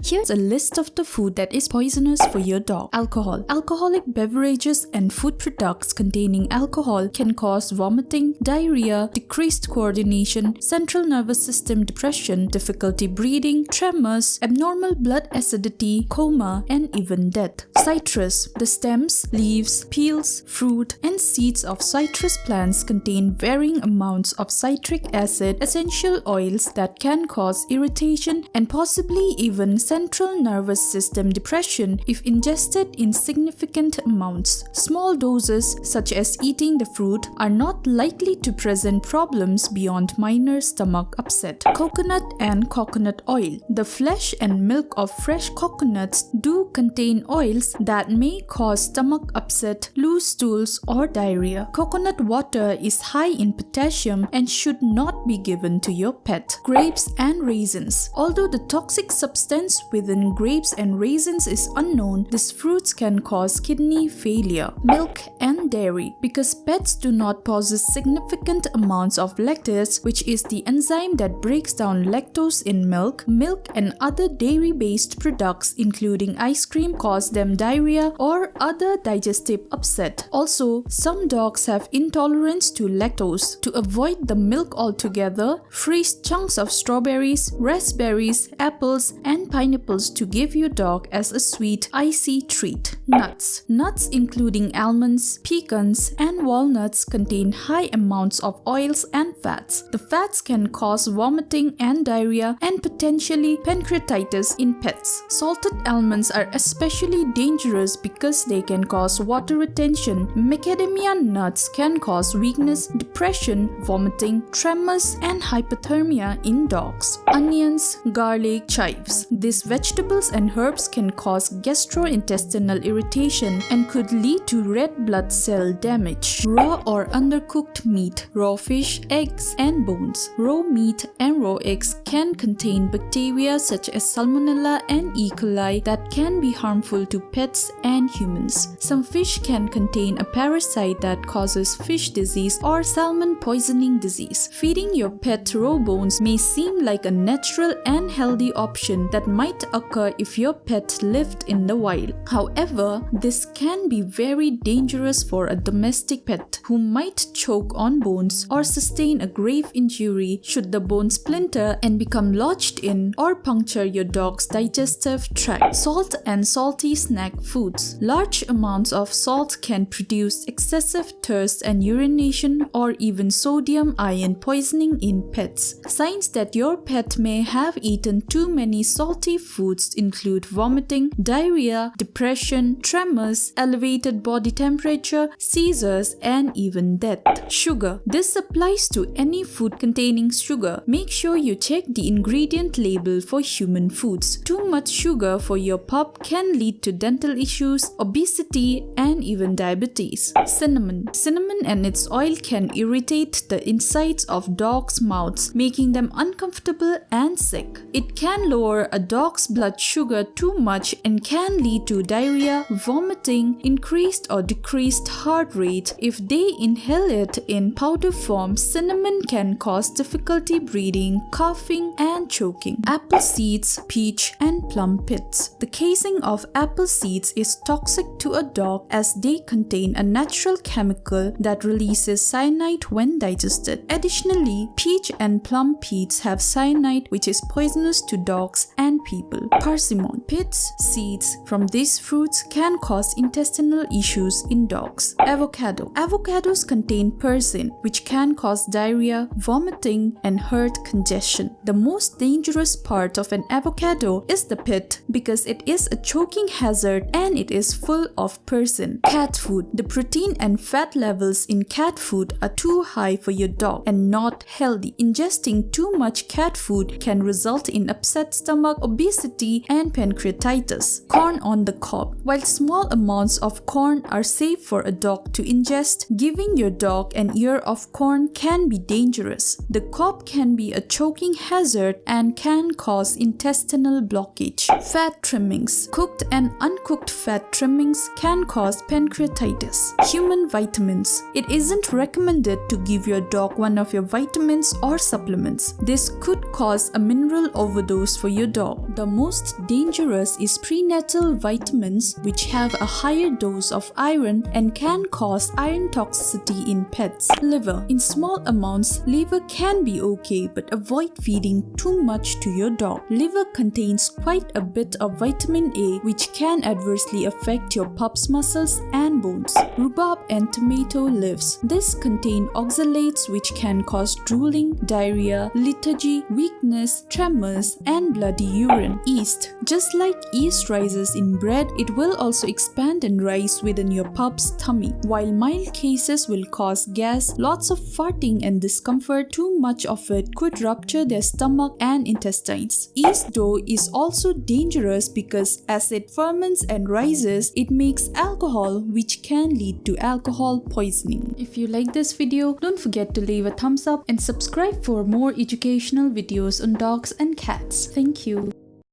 Here's a list of the food that is poisonous for your dog. Alcohol. Alcoholic beverages and food products containing alcohol can cause vomiting, diarrhea, decreased coordination, central nervous system depression, difficulty breathing, tremors, abnormal blood acidity, coma, and even death. Citrus. The stems, leaves, peels, fruit, and seeds of citrus plants contain varying amounts of citric acid, essential oils that can cause irritation and possibly even central nervous system depression if ingested in significant amounts. Small doses, such as eating the fruit, are not likely to present problems beyond minor stomach upset. Coconut and coconut oil. The flesh and milk of fresh coconuts do contain oils that may cause stomach upset, loose stools, or diarrhea. Coconut water is high in potassium and should not be given to your pet. Grapes and raisins. Although the toxic substance within grapes and raisins is unknown, these fruits can cause kidney failure. Milk and dairy. Because pets do not possess significant amounts of lactase, which is the enzyme that breaks down lactose in milk, milk and other dairy-based products including ice cream cause them diarrhea or other digestive upset. Also, some dogs have intolerance to lactose. To avoid the milk altogether, freeze chunks of strawberries, raspberries, apples, and pineapples to give your dog as a sweet, icy treat. Nuts. Nuts including almonds, pecans, and walnuts contain high amounts of oils and fats. The fats can cause vomiting and diarrhea and potentially pancreatitis in pets. Salted almonds are especially dangerous because they can cause water retention. Macadamia nuts can cause weakness, depression, vomiting, tremors, and hypothermia in dogs. Onions, garlic, chives. These vegetables and herbs can cause gastrointestinal irritation and could lead to red blood cell damage. Raw or undercooked meat, raw fish, eggs, and bones. Raw meat and raw eggs can contain bacteria such as Salmonella and E. coli that can be harmful to pets and humans. Some fish can contain a parasite that causes fish disease or salmon poisoning disease. Feeding your pet raw bones may seem like a natural and healthy option that might occur if your pet lived in the wild. However, this can be very dangerous for a domestic pet who might choke on bones or sustain a grave injury should the bone splinter and become lodged in or puncture your dog's digestive tract. Salt and salty snack foods. Large amounts of salt can produce excessive thirst and urination or even sodium-ion poisoning in pets. Signs that your pet may have eaten too many salty foods include vomiting, diarrhea, depression, tremors, elevated body temperature, seizures, and even death. Sugar. This applies to any food containing sugar. Make sure you check the ingredient label for human foods. Too much sugar for your pup can lead to dental issues, obesity, and even diabetes. Cinnamon. Cinnamon and its oil can irritate the insides of dogs' mouths, making them uncomfortable and sick. It can lower a dog's blood sugar too much and can lead to diarrhea, vomiting, increased or decreased heart rate. If they inhale it in powder form, cinnamon can cause difficulty breathing, coughing, and choking. Apple seeds, peach, and plum pits. The casing of apple seeds is toxic to a dog as they contain a natural chemical that releases cyanide when digested. Additionally, peach and plum pits have cyanide, which is poisonous to dogs and people. Persimmon. Pits, seeds from these fruits can cause intestinal issues in dogs. Avocado. Avocados contain persin, which can cause diarrhea, vomiting, and heart congestion. The most dangerous part of an avocado is the pit because it is a choking hazard and it is full of persin. Cat food. The protein and fat levels in cat food are too high for your dog and not healthy. Ingesting too much cat food can result in upset stomach, obesity, and pancreatitis. Corn on the cob. While While small amounts of corn are safe for a dog to ingest, giving your dog an ear of corn can be dangerous. The cob can be a choking hazard and can cause intestinal blockage. Fat trimmings. Cooked and uncooked fat trimmings can cause pancreatitis. Human vitamins. It isn't recommended to give your dog one of your vitamins or supplements. This could cause a mineral overdose for your dog. The most dangerous is prenatal vitamins, which have a higher dose of iron and can cause iron toxicity in pets. Liver. In small amounts, liver can be okay, but avoid feeding too much to your dog. Liver contains quite a bit of vitamin A, which can adversely affect your pup's muscles and bones. Rhubarb and tomato leaves. This contain oxalates, which can cause drooling, diarrhea, lethargy, weakness, tremors, and bloody urine. Yeast. Just like yeast rises in bread, it will also expand and rise within your pup's tummy. While mild cases will cause gas, lots of farting and discomfort, too much of it could rupture their stomach and intestines. Yeast dough is also dangerous because as it ferments and rises, it makes alcohol, which can lead to alcohol poisoning. If you like this video, don't forget to leave a thumbs up and subscribe for more educational videos on dogs and cats. Thank you.